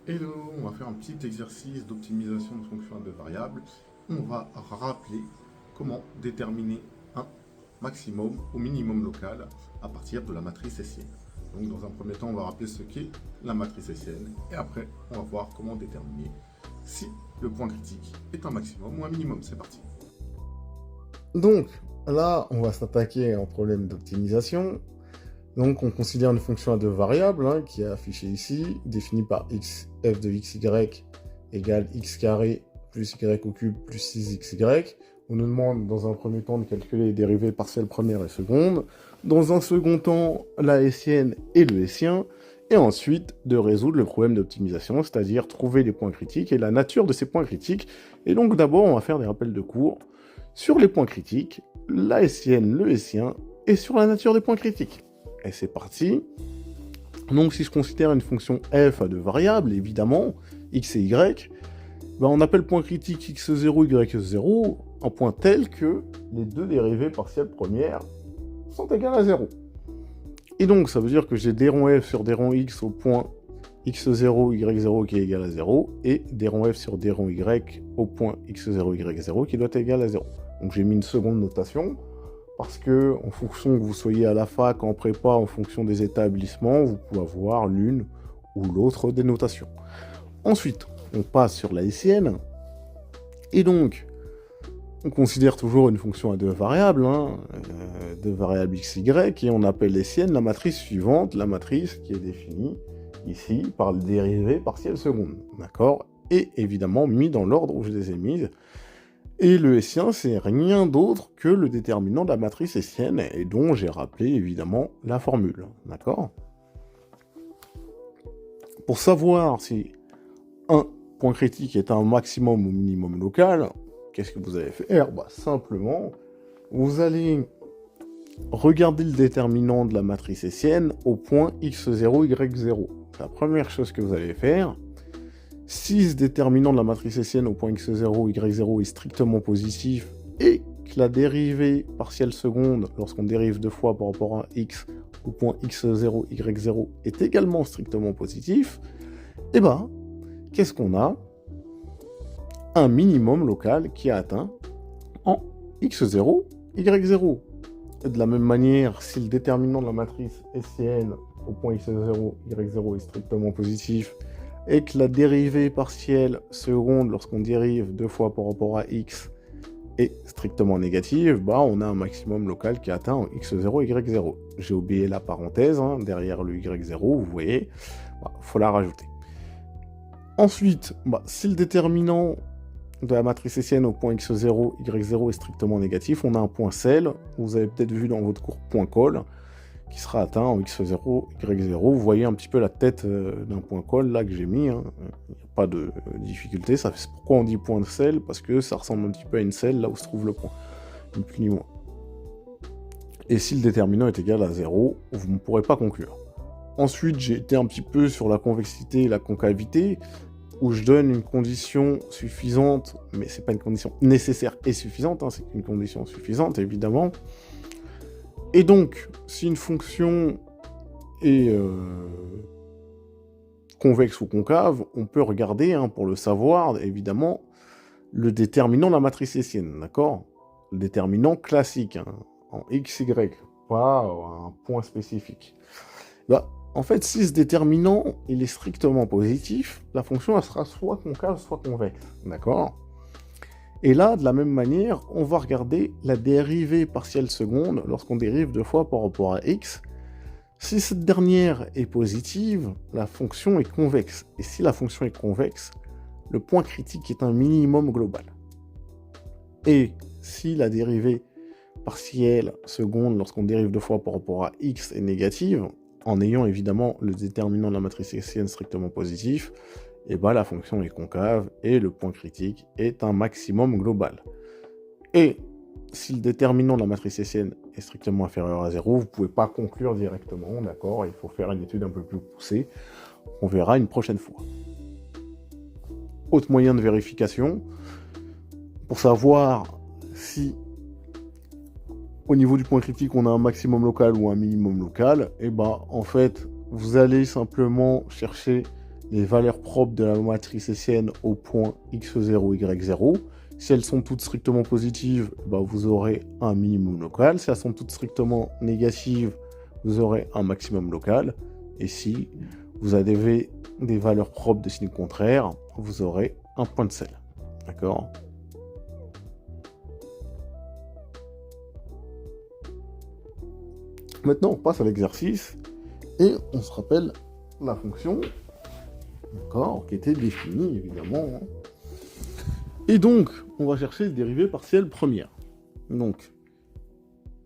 Hello, on va faire un petit exercice d'optimisation de fonction à deux variables. On va rappeler comment déterminer un maximum ou minimum local à partir de la matrice hessienne. Donc dans un premier temps, on va rappeler ce qu'est la matrice hessienne et après, on va voir comment déterminer si le point critique est un maximum ou un minimum. C'est parti. Donc, là, on va s'attaquer à un problème d'optimisation. Donc, on considère une fonction à deux variables, qui est affichée ici, définie par f de xy égale x carré plus y au cube plus 6xy. On nous demande dans un premier temps de calculer les dérivées partielles première et seconde, dans un second temps, la hessienne et le hessien, et ensuite de résoudre le problème d'optimisation, c'est-à-dire trouver les points critiques et la nature de ces points critiques. Et donc, d'abord, on va faire des rappels de cours sur les points critiques, la hessienne, le hessien, et sur la nature des points critiques. Et c'est parti. Donc si je considère une fonction f à deux variables, évidemment, x et y, ben on appelle point critique x0, y0 un point tel que les deux dérivées partielles premières sont égales à 0. Et donc ça veut dire que j'ai des ronds f sur des ronds x au point x0, y0 qui est égal à 0, et des ronds f sur des ronds y au point x0, y0 qui doit être égal à 0. Donc j'ai mis une seconde notation, parce que, en fonction que vous soyez à la fac, en prépa, en fonction des établissements, vous pouvez avoir l'une ou l'autre des notations. Ensuite, on passe sur la hessienne, et donc, on considère toujours une fonction à deux variables, deux variables x, y, et on appelle hessienne la matrice suivante, la matrice qui est définie ici par le dérivé partiel seconde, d'accord? Et évidemment mis dans l'ordre où je les ai mises. Et le hessien, c'est rien d'autre que le déterminant de la matrice hessienne, et dont j'ai rappelé évidemment la formule, d'accord? Pour savoir si un point critique est un maximum ou minimum local, qu'est-ce que vous allez faire? Simplement, vous allez regarder le déterminant de la matrice hessienne au point x0, y0. C'est la première chose que vous allez faire. Si ce déterminant de la matrice hessienne au point x0, y0 est strictement positif et que la dérivée partielle seconde, lorsqu'on dérive deux fois par rapport à x au point x0, y0 est également strictement positif, et qu'est-ce qu'on a? Un minimum local qui est atteint en x0, y0. Et de la même manière, si le déterminant de la matrice hessienne au point x0, y0 est strictement positif, et que la dérivée partielle seconde, lorsqu'on dérive deux fois par rapport à x, est strictement négative, on a un maximum local qui est atteint en x0, y0. J'ai oublié la parenthèse, derrière le y0, vous voyez, faut la rajouter. Ensuite, si le déterminant de la matrice hessienne au point x0, y0 est strictement négatif, on a un point cell, vous avez peut-être vu dans votre cours point call, qui sera atteint en x0, y0. Vous voyez un petit peu la tête d'un point call là que j'ai mis, il n'y a pas de difficulté. C'est pourquoi on dit point de cell, parce que ça ressemble un petit peu à une selle là où se trouve le point, ni plus ni moins. Et si le déterminant est égal à 0, vous ne pourrez pas conclure. Ensuite, j'ai été un petit peu sur la convexité et la concavité, où je donne une condition suffisante, mais c'est pas une condition nécessaire et suffisante, c'est une condition suffisante évidemment. Et donc, si une fonction est convexe ou concave, on peut regarder, pour le savoir, évidemment, le déterminant de la matrice hessienne, d'accord? Le déterminant classique, en x, y, pas un point spécifique. En fait, si ce déterminant il est strictement positif, la fonction elle sera soit concave, soit convexe, d'accord? Et là, de la même manière, on va regarder la dérivée partielle seconde lorsqu'on dérive deux fois par rapport à x. Si cette dernière est positive, la fonction est convexe. Et si la fonction est convexe, le point critique est un minimum global. Et si la dérivée partielle seconde lorsqu'on dérive deux fois par rapport à x est négative, en ayant évidemment le déterminant de la matrice hessienne strictement positif, et la fonction est concave et le point critique est un maximum global. Et si le déterminant de la matrice hessienne est strictement inférieur à 0, vous ne pouvez pas conclure directement, d'accord? Il faut faire une étude un peu plus poussée. On verra une prochaine fois. Autre moyen de vérification, pour savoir si au niveau du point critique on a un maximum local ou un minimum local, en fait, vous allez simplement chercher les valeurs propres de la matrice hessienne au point x0, y0. Si elles sont toutes strictement positives, bah, vous aurez un minimum local. Si elles sont toutes strictement négatives, vous aurez un maximum local. Et si vous avez des valeurs propres de signe contraire, vous aurez un point de sel. D'accord ? Maintenant, on passe à l'exercice et on se rappelle la fonction, d'accord, qui était définie, évidemment. Et donc, on va chercher le dérivé partiel première. Donc,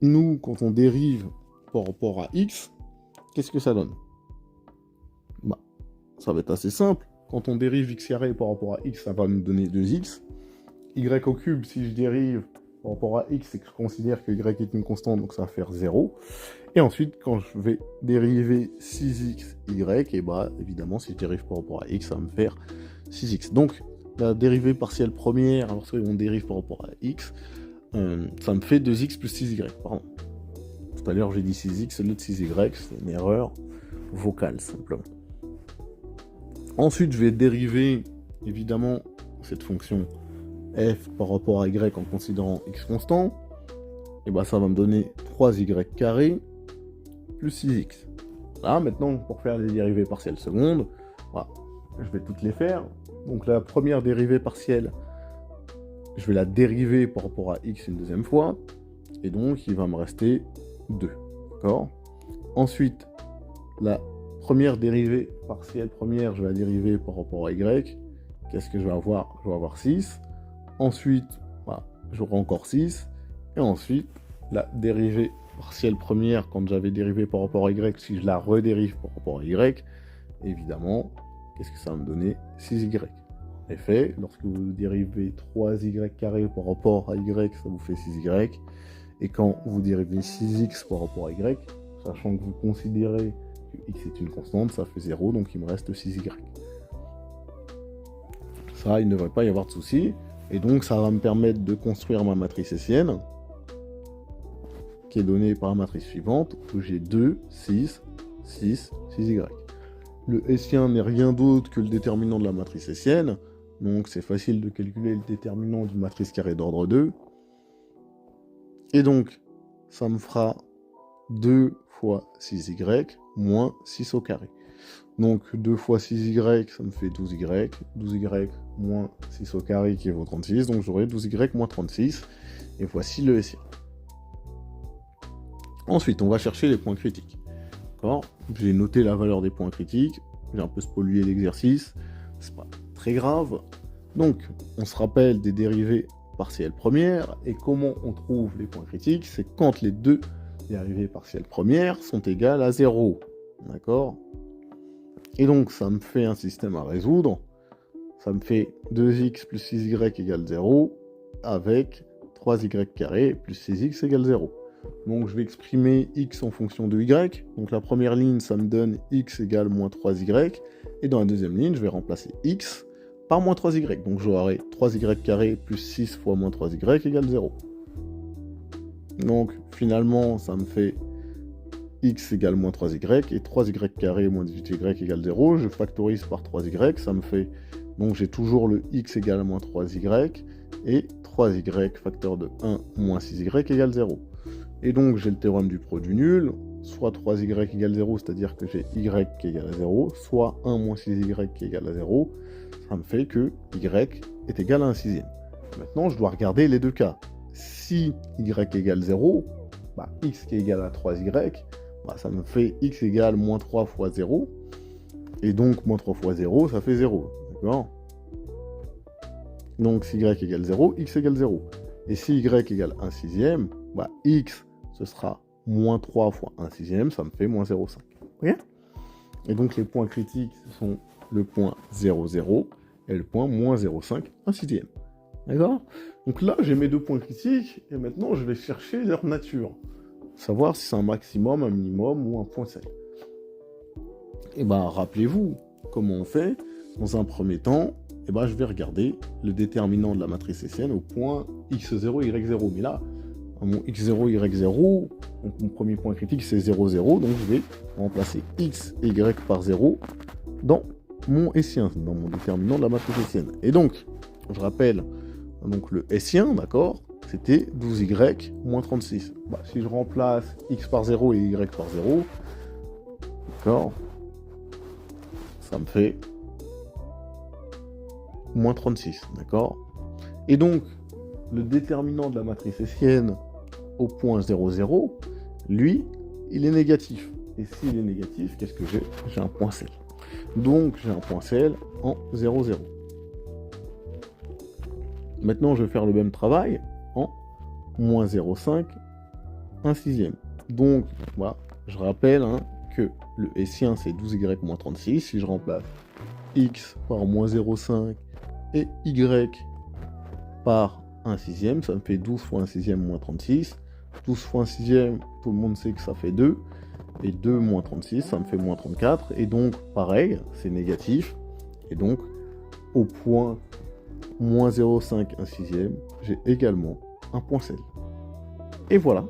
nous, quand on dérive par rapport à x, qu'est-ce que ça donne ? Bah, ça va être assez simple. Quand on dérive x carré par rapport à x, ça va nous donner 2x. Y au cube, si je dérive par rapport à x, c'est que je considère que y est une constante, donc ça va faire 0. Et ensuite, quand je vais dériver 6x, y, et bah évidemment, si je dérive par rapport à x, ça va me faire 6x. Donc, la dérivée partielle première, lorsqu'on dérive par rapport à x, ça me fait 2x plus 6y, pardon. Tout à l'heure, j'ai dit 6x au lieu de 6y, c'est une erreur vocale, simplement. Ensuite, je vais dériver, évidemment, cette fonction f par rapport à y en considérant x constant. Et bah ça va me donner 3y carré plus 6x. Là, maintenant, pour faire les dérivées partielles secondes, voilà, je vais toutes les faire. Donc la première dérivée partielle, je vais la dériver par rapport à x une deuxième fois. Et donc, il va me rester 2. D'accord ? Ensuite, la première dérivée partielle première, je vais la dériver par rapport à y. Qu'est-ce que je vais avoir ? Je vais avoir 6. Ensuite, voilà, j'aurai encore 6. Et ensuite, la dérivée partielle première, quand j'avais dérivé par rapport à y, si je la redérive par rapport à y, évidemment, qu'est-ce que ça va me donner ? 6y. En effet, lorsque vous dérivez 3y carré par rapport à y, ça vous fait 6y. Et quand vous dérivez 6x par rapport à y, sachant que vous considérez que x est une constante, ça fait 0, donc il me reste 6y. Ça, il ne devrait pas y avoir de souci. Et donc, ça va me permettre de construire ma matrice hessienne, qui est donnée par la matrice suivante, où j'ai 2, 6, 6, 6y. Le hessien n'est rien d'autre que le déterminant de la matrice hessienne, donc c'est facile de calculer le déterminant d'une matrice carrée d'ordre 2. Et donc, ça me fera 2 fois 6y moins 6 au carré. Donc 2 fois 6y, ça me fait 12y. 12y moins 6 au carré qui vaut 36. Donc j'aurai 12y moins 36. Et voici le hessien. Ensuite, on va chercher les points critiques. D'accord ? J'ai noté la valeur des points critiques. J'ai un peu spolié l'exercice. C'est pas très grave. Donc, on se rappelle des dérivées partielles premières. Et comment on trouve les points critiques ? C'est quand les deux dérivées partielles premières sont égales à 0. D'accord ? Et donc, ça me fait un système à résoudre. Ça me fait 2x plus 6y égale 0 avec 3y carré plus 6x égale 0. Donc, je vais exprimer x en fonction de y. Donc, la première ligne, ça me donne x égale moins 3y. Et dans la deuxième ligne, je vais remplacer x par moins 3y. Donc, j'aurai 3y carré plus 6 fois moins 3y égale 0. Donc, finalement, ça me fait x égale moins 3y, et 3y carré moins 18y égale 0, je factorise par 3y, ça me fait, donc j'ai toujours le x égale moins 3y, et 3y facteur de 1 moins 6y égale 0. Et donc j'ai le théorème du produit nul, soit 3y égale 0, c'est-à-dire que j'ai y qui est égal à 0, soit 1 moins 6y qui est égal à 0, ça me fait que y est égal à 1 sixième. Maintenant, je dois regarder les deux cas. Si y égale 0, bah, x qui est égal à 3y, bah, ça me fait x égale moins 3 fois 0. Et donc, moins 3 fois 0, ça fait 0. D'accord ? Donc, si y égale 0, x égale 0. Et si y égale 1 sixième, bah, x, ce sera moins 3 fois 1 sixième, ça me fait moins 0,5. Ok ? Et donc, les points critiques sont le point 0, 0 et le point moins 0,5, 1 sixième. D'accord ? Donc là, j'ai mes deux points critiques, et maintenant, je vais chercher leur nature. Savoir si c'est un maximum, un minimum ou un point sel. Et ben, rappelez-vous comment on fait. Dans un premier temps, et ben, je vais regarder le déterminant de la matrice hessienne au point x0, y0. Mais là, mon x0, y0, donc mon premier point critique, c'est 0, 0. Donc, je vais remplacer x et y par 0 dans mon Hessien dans mon déterminant de la matrice hessienne. Et donc, je rappelle, donc le Hessien, d'accord, c'était 12y moins 36. Bah, si je remplace x par 0 et y par 0, d'accord, ça me fait moins 36, d'accord. Et donc, le déterminant de la matrice hessienne au point 0, 0, lui, il est négatif. Et s'il est négatif, qu'est-ce que j'ai? J'ai un point Cl. Donc, j'ai un point Cl en 0, 0. Maintenant, je vais faire le même travail en moins 0,5, 1 sixième. Donc, voilà, je rappelle que le Hessien, c'est 12y moins 36. Si je remplace x par moins 0,5 et y par 1 sixième, ça me fait 12 fois 1 sixième moins 36. 12 fois 1 sixième, tout le monde sait que ça fait 2. Et 2 moins 36, ça me fait moins 34. Et donc, pareil, c'est négatif. Et donc, au point moins 0,5, 1 sixième, j'ai également un point Cl. Et voilà,